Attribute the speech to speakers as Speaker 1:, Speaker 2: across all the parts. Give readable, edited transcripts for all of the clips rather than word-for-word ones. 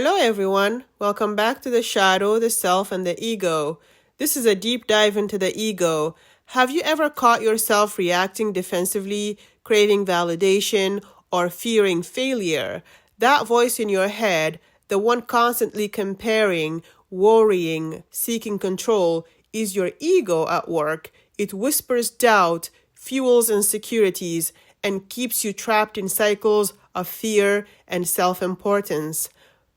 Speaker 1: Hello, everyone. Welcome back to the shadow, the self, and the ego. This is a deep dive into the ego. Have you ever caught yourself reacting defensively, craving validation, or fearing failure? That voice in your head, the one constantly comparing, worrying, seeking control, is your ego at work. It whispers doubt, fuels insecurities, and keeps you trapped in cycles of fear and self-importance.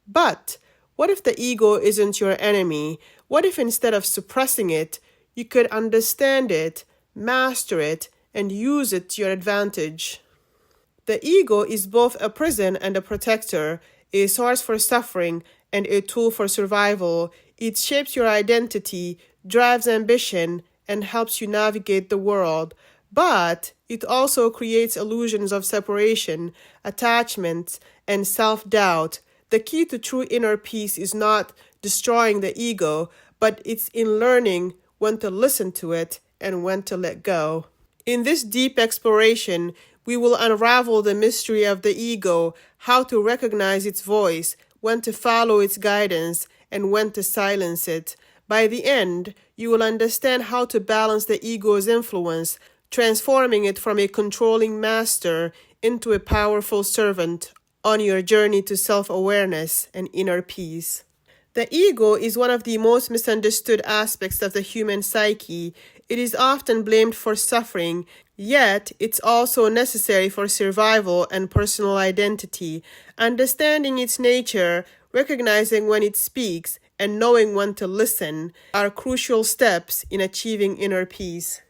Speaker 1: But what if the ego isn't your enemy? What if instead of suppressing it, you could understand it, master it, and use it to your advantage? The ego is both a prison and a protector, a source for suffering and a tool for survival. It shapes your identity, drives ambition, and helps you navigate the world. But it also creates illusions of separation, attachment, and self-doubt. The key to true inner peace is not destroying the ego, but it's in learning when to listen to it and when to let go. In this deep exploration, we will unravel the mystery of the ego, how to recognize its voice, when to follow its guidance, and when to silence it. By the end, you will understand how to balance the ego's influence, transforming it from a controlling master into a powerful servant on your journey to self-awareness and inner peace. The ego is one of the most misunderstood aspects of the human psyche. It is often blamed for suffering, yet it's also necessary for survival and personal identity. Understanding its nature, recognizing when it speaks, and knowing when to listen are crucial steps in achieving inner peace.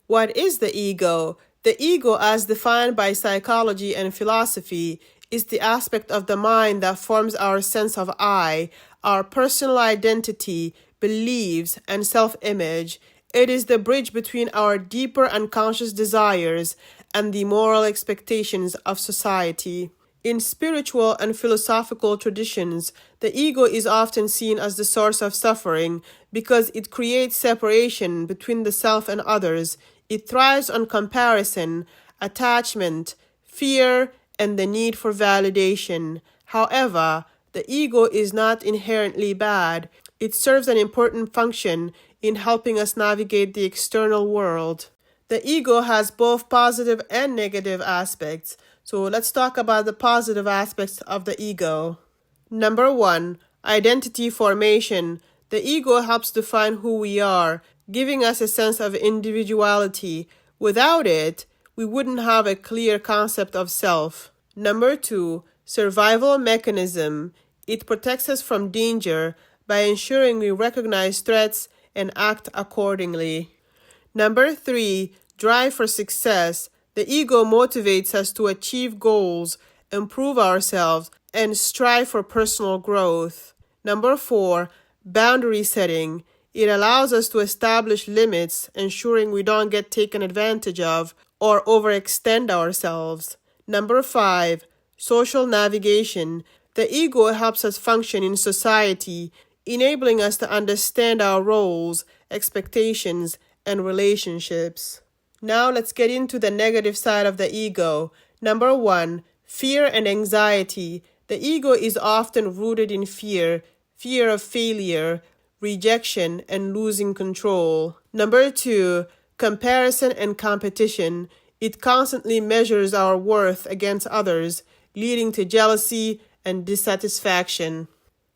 Speaker 1: What is the ego? The ego, as defined by psychology and philosophy, is the aspect of the mind that forms our sense of I, our personal identity, beliefs, and self-image. It is the bridge between our deeper unconscious desires and the moral expectations of society. In spiritual and philosophical traditions, the ego is often seen as the source of suffering because it creates separation between the self and others. It thrives on comparison, attachment, fear, and the need for validation. However, the ego is not inherently bad. It serves an important function in helping us navigate the external world. The ego has both positive and negative aspects. So let's talk about the positive aspects of the ego. Number 1, identity formation. The ego helps define who we are, giving us a sense of individuality. Without it, we wouldn't have a clear concept of self. Number 2, survival mechanism. It protects us from danger by ensuring we recognize threats and act accordingly. Number 3, drive for success. The ego motivates us to achieve goals, improve ourselves, and strive for personal growth. Number 4, boundary setting. It allows us to establish limits, ensuring we don't get taken advantage of or overextend ourselves. Number 5, social navigation. The ego helps us function in society, enabling us to understand our roles, expectations, and relationships. Now let's get into the negative side of the ego. Number 1, fear and anxiety. The ego is often rooted in fear of failure, rejection, and losing control. Number 2, comparison and competition. It constantly measures our worth against others, leading to jealousy and dissatisfaction.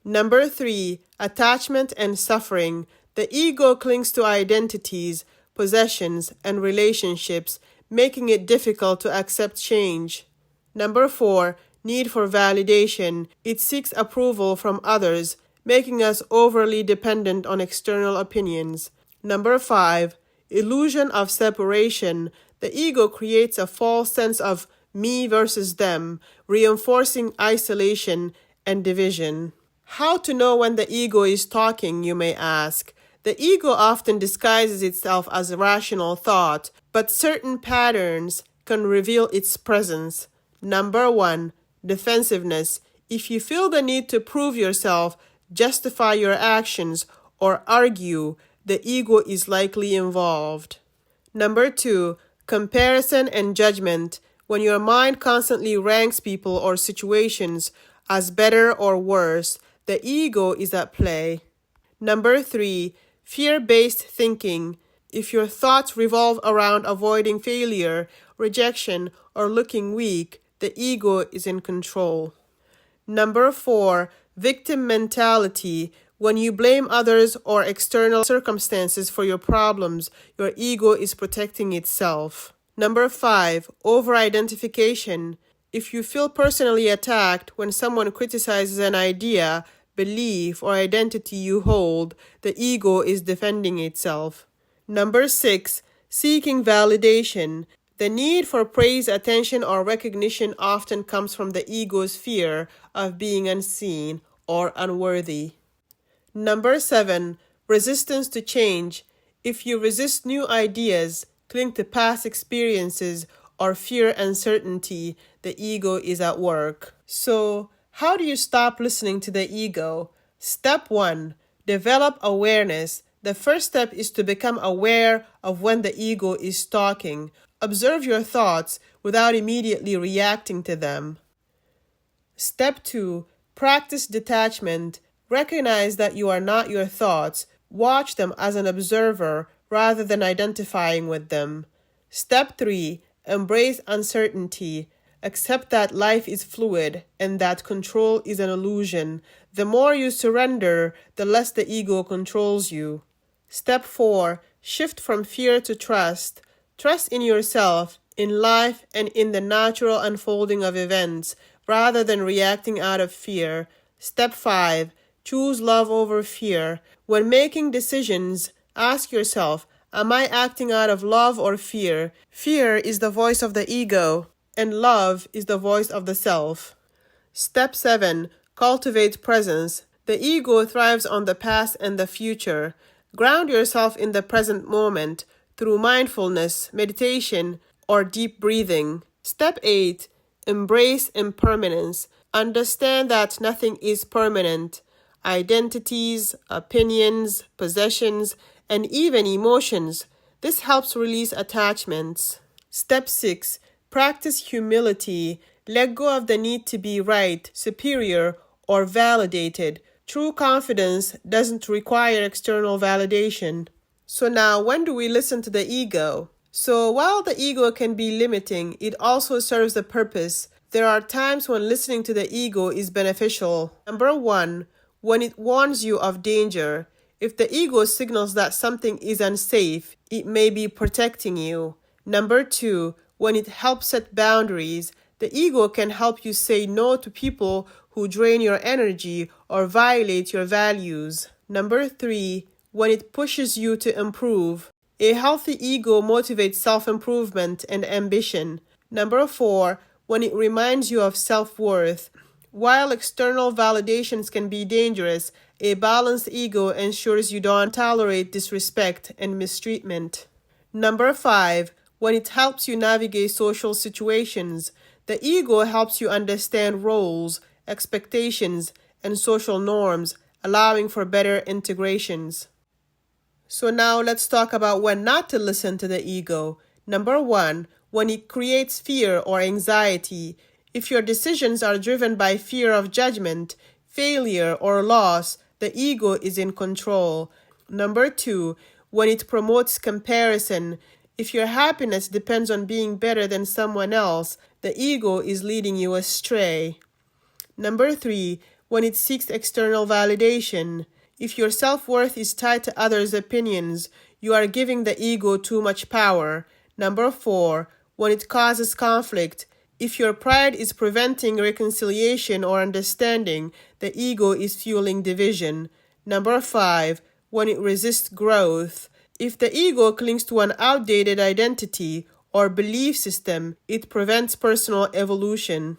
Speaker 1: Number 3, attachment and suffering. The ego clings to identities, possessions, and relationships, making it difficult to accept change. Number 4, need for validation. It seeks approval from others, making us overly dependent on external opinions. Number 5, illusion of separation. The ego creates a false sense of me versus them, reinforcing isolation and division. How to know when the ego is talking, you may ask. The ego often disguises itself as rational thought, but certain patterns can reveal its presence. Number 1, defensiveness. If you feel the need to prove yourself, justify your actions, or argue, the ego is likely involved. Number 2, comparison and judgment. When your mind constantly ranks people or situations as better or worse. The ego is at play. Number 3, fear-based thinking. If your thoughts revolve around avoiding failure, rejection, or looking weak, the ego is in control. Number 4, victim mentality. When you blame others or external circumstances for your problems, your ego is protecting itself. Number 5, over-identification. If you feel personally attacked when someone criticizes an idea, belief, or identity you hold, the ego is defending itself. Number 6, seeking validation. The need for praise, attention, or recognition often comes from the ego's fear of being unseen or unworthy. Number 7, resistance to change. If you resist new ideas, cling to past experiences, or fear uncertainty, the ego is at work. So, how do you stop listening to the ego? Step 1, develop awareness. The first step is to become aware of when the ego is talking. Observe your thoughts without immediately reacting to them. Step 2, practice detachment. Recognize that you are not your thoughts. Watch them as an observer rather than identifying with them. Step 3, embrace uncertainty. Accept that life is fluid and that control is an illusion. The more you surrender, the less the ego controls you. Step 4, shift from fear to trust. Trust in yourself, in life, and in the natural unfolding of events, rather than reacting out of fear. Step 5, choose love over fear. When making decisions, ask yourself, am I acting out of love or fear? Fear is the voice of the ego, and love is the voice of the self. Step 7, cultivate presence. The ego thrives on the past and the future. Ground yourself in the present moment through mindfulness, meditation, or deep breathing. Step 8, embrace impermanence. Understand that nothing is permanent. Identities, opinions, possessions, and even emotions. This helps release attachments. Step 6, practice humility. Let go of the need to be right, superior, or validated. True confidence doesn't require external validation. So now, when do we listen to the ego? So while the ego can be limiting, it also serves a purpose. There are times when listening to the ego is beneficial. Number 1, when it warns you of danger. If the ego signals that something is unsafe, it may be protecting you. Number 2, when it helps set boundaries. The ego can help you say no to people who drain your energy or violate your values. Number 3, when it pushes you to improve. A healthy ego motivates self-improvement and ambition. Number 4, when it reminds you of self-worth. While external validations can be dangerous, a balanced ego ensures you don't tolerate disrespect and mistreatment. Number 5, when it helps you navigate social situations. The ego helps you understand roles, expectations, and social norms, allowing for better integrations. So now let's talk about when not to listen to the ego. Number 1, when it creates fear or anxiety. If your decisions are driven by fear of judgment, failure, or loss, the ego is in control. Number 2, when it promotes comparison. If your happiness depends on being better than someone else, the ego is leading you astray. Number 3, when it seeks external validation. If your self-worth is tied to others' opinions, you are giving the ego too much power. Number 4, when it causes conflict. If your pride is preventing reconciliation or understanding, the ego is fueling division. Number 5, when it resists growth. If the ego clings to an outdated identity or belief system, it prevents personal evolution.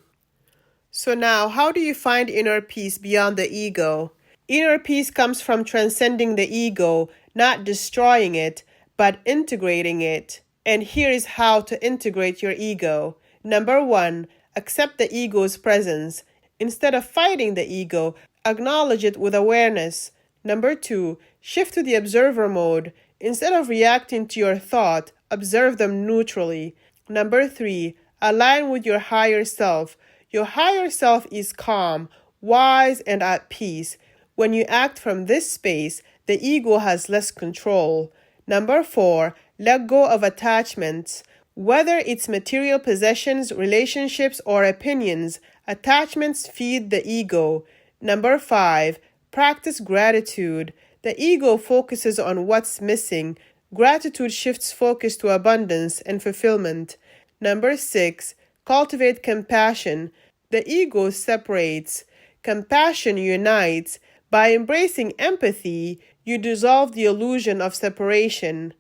Speaker 1: So now, how do you find inner peace beyond the ego? Inner peace comes from transcending the ego, not destroying it, but integrating it. And here is how to integrate your ego. Number 1, accept the ego's presence. Instead of fighting the ego, acknowledge it with awareness. Number 2, shift to the observer mode. Instead of reacting to your thought, observe them neutrally. Number 3, align with your higher self. Your higher self is calm, wise, and at peace. When you act from this space, the ego has less control. Number 4, let go of attachments. Whether it's material possessions, relationships, or opinions, attachments feed the ego. Number 5, practice gratitude. The ego focuses on what's missing. Gratitude shifts focus to abundance and fulfillment. Number 6, cultivate compassion. The ego separates. Compassion unites. By embracing empathy, you dissolve the illusion of separation.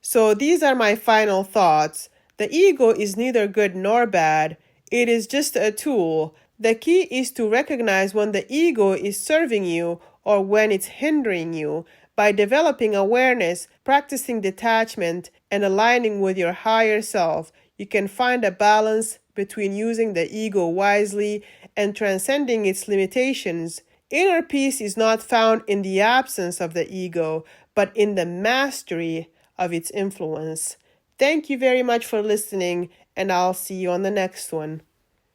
Speaker 1: So these are my final thoughts. The ego is neither good nor bad. It is just a tool. The key is to recognize when the ego is serving you or when it's hindering you. By developing awareness, practicing detachment, and aligning with your higher self, you can find a balance between using the ego wisely and transcending its limitations. Inner peace is not found in the absence of the ego, but in the mastery of its influence. Thank you very much for listening, and I'll see you on the next one.